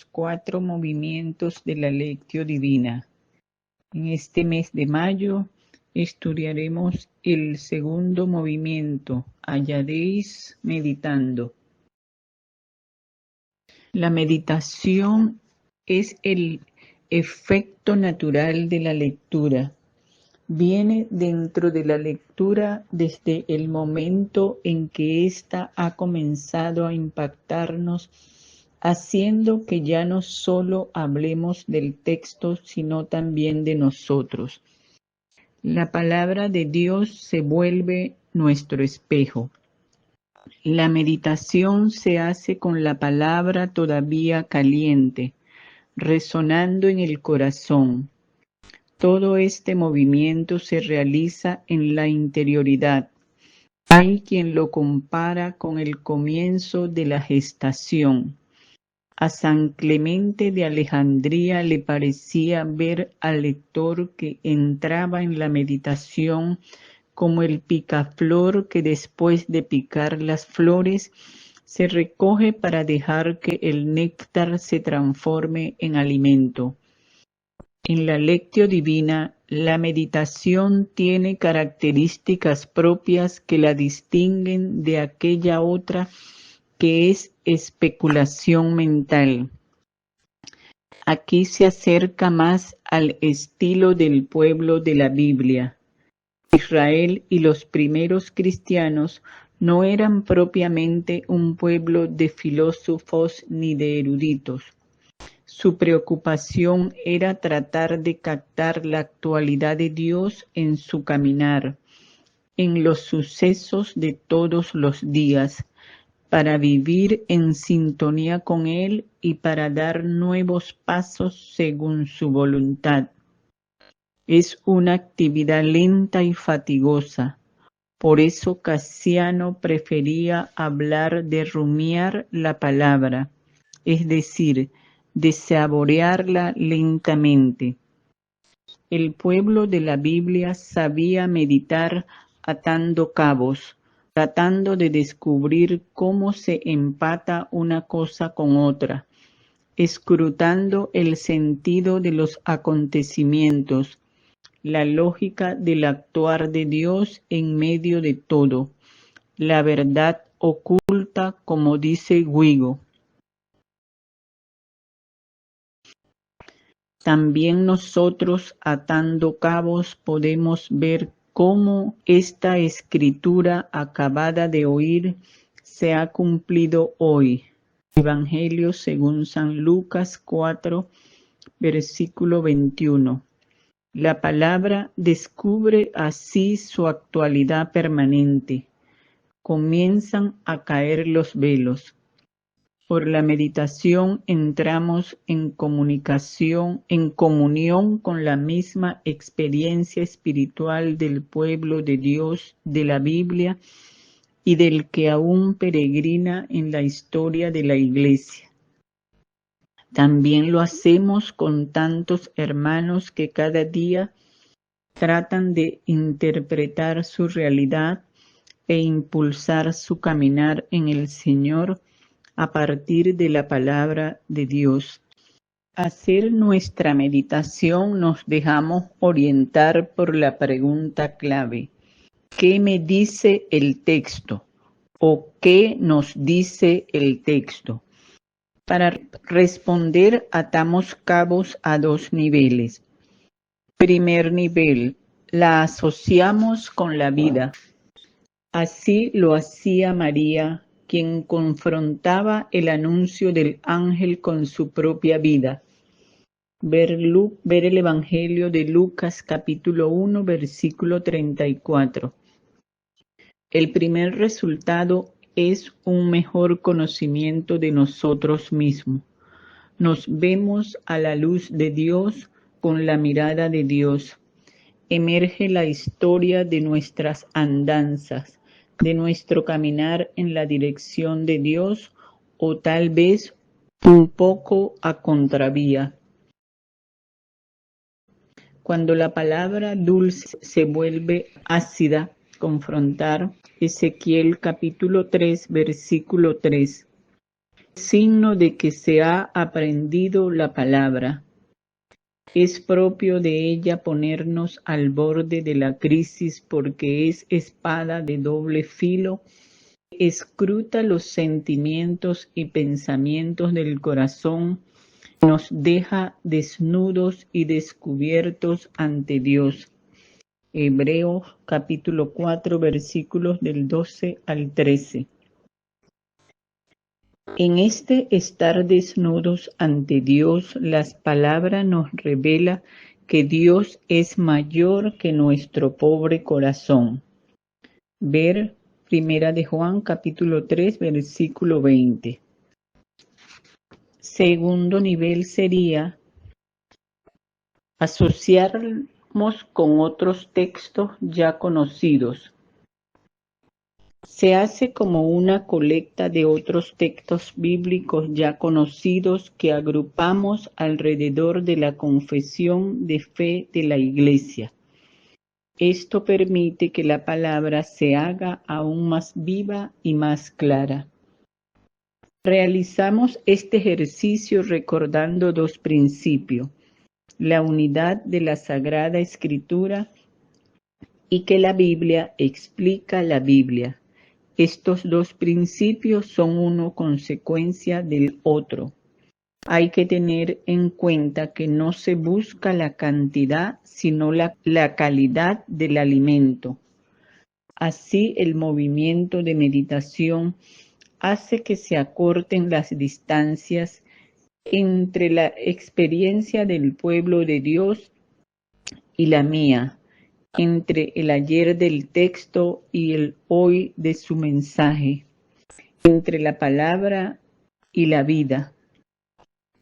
4 movimientos de la Lectio Divina. En este mes de mayo estudiaremos el segundo movimiento, hallaréis meditando. La meditación es el efecto natural de la lectura. Viene dentro de la lectura desde el momento en que ésta ha comenzado a impactarnos, haciendo que ya no solo hablemos del texto, sino también de nosotros. La palabra de Dios se vuelve nuestro espejo. La meditación se hace con la palabra todavía caliente, resonando en el corazón. Todo este movimiento se realiza en la interioridad. Hay quien lo compara con el comienzo de la gestación. A San Clemente de Alejandría le parecía ver al lector que entraba en la meditación como el picaflor que después de picar las flores se recoge para dejar que el néctar se transforme en alimento. En la Lectio Divina, la meditación tiene características propias que la distinguen de aquella otra que es especulación mental. Aquí se acerca más al estilo del pueblo de la Biblia. Israel y los primeros cristianos no eran propiamente un pueblo de filósofos ni de eruditos. Su preocupación era tratar de captar la actualidad de Dios en su caminar, en los sucesos de todos los días, para vivir en sintonía con Él y para dar nuevos pasos según su voluntad. Es una actividad lenta y fatigosa. Por eso Casiano prefería hablar de rumiar la palabra, es decir, de saborearla lentamente. El pueblo de la Biblia sabía meditar atando cabos, tratando de descubrir cómo se empata una cosa con otra, escrutando el sentido de los acontecimientos, la lógica del actuar de Dios en medio de todo, la verdad oculta, como dice Guigo. También nosotros, atando cabos, podemos ver cómo esta escritura acabada de oír se ha cumplido hoy. Evangelio según San Lucas 4, versículo 21. La palabra descubre así su actualidad permanente. Comienzan a caer los velos. Por la meditación entramos en comunión con la misma experiencia espiritual del pueblo de Dios de la Biblia y del que aún peregrina en la historia de la Iglesia. También lo hacemos con tantos hermanos que cada día tratan de interpretar su realidad e impulsar su caminar en el Señor a partir de la palabra de Dios. Hacer nuestra meditación nos dejamos orientar por la pregunta clave: ¿qué me dice el texto? ¿O qué nos dice el texto? Para responder atamos cabos a dos niveles. Primer nivel, la asociamos con la vida. Así lo hacía María, quien confrontaba el anuncio del ángel con su propia vida. Ver el Evangelio de Lucas capítulo 1, versículo 34. El primer resultado es un mejor conocimiento de nosotros mismos. Nos vemos a la luz de Dios con la mirada de Dios. Emerge la historia de nuestras andanzas, de nuestro caminar en la dirección de Dios o tal vez un poco a contravía. Cuando la palabra dulce se vuelve ácida, confrontar, Ezequiel capítulo 3, versículo 3. signo de que se ha aprendido la palabra. Es propio de ella ponernos al borde de la crisis porque es espada de doble filo, escruta los sentimientos y pensamientos del corazón, nos deja desnudos y descubiertos ante Dios. Hebreos capítulo 4 versículos del 12 al 13. En este estar desnudos ante Dios, las palabras nos revela que Dios es mayor que nuestro pobre corazón. Ver Primera de Juan capítulo 3 versículo 20. Segundo nivel sería asociarnos con otros textos ya conocidos. Se hace como una colecta de otros textos bíblicos ya conocidos que agrupamos alrededor de la confesión de fe de la Iglesia. Esto permite que la palabra se haga aún más viva y más clara. Realizamos este ejercicio recordando dos principios: la unidad de la Sagrada Escritura y que la Biblia explica la Biblia. Estos dos principios son uno consecuencia del otro. Hay que tener en cuenta que no se busca la cantidad, sino la calidad del alimento. Así, el movimiento de meditación hace que se acorten las distancias entre la experiencia del pueblo de Dios y la mía, entre el ayer del texto y el hoy de su mensaje, entre la palabra y la vida.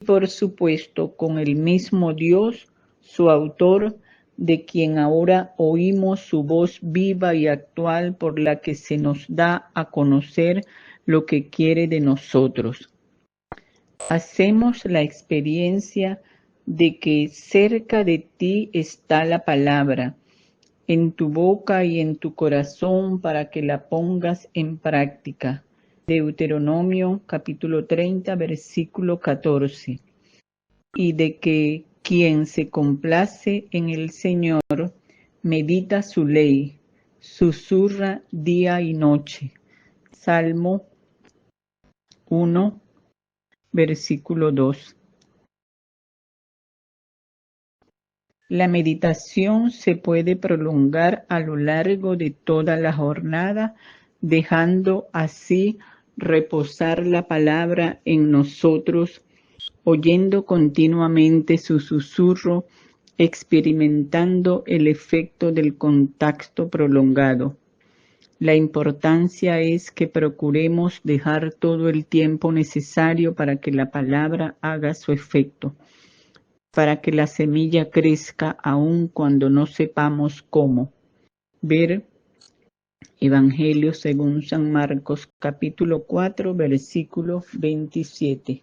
Por supuesto, con el mismo Dios, su autor, de quien ahora oímos su voz viva y actual por la que se nos da a conocer lo que quiere de nosotros. Hacemos la experiencia de que cerca de ti está la palabra, en tu boca y en tu corazón para que la pongas en práctica. Deuteronomio capítulo 30 versículo 14. Y de que quien se complace en el Señor medita su ley, susurra día y noche. Salmo 1 versículo 2. La meditación se puede prolongar a lo largo de toda la jornada, dejando así reposar la palabra en nosotros, oyendo continuamente su susurro, experimentando el efecto del contacto prolongado. La importancia es que procuremos dejar todo el tiempo necesario para que la palabra haga su efecto, para que la semilla crezca aun cuando no sepamos cómo. Ver Evangelio según San Marcos capítulo 4 versículo 27.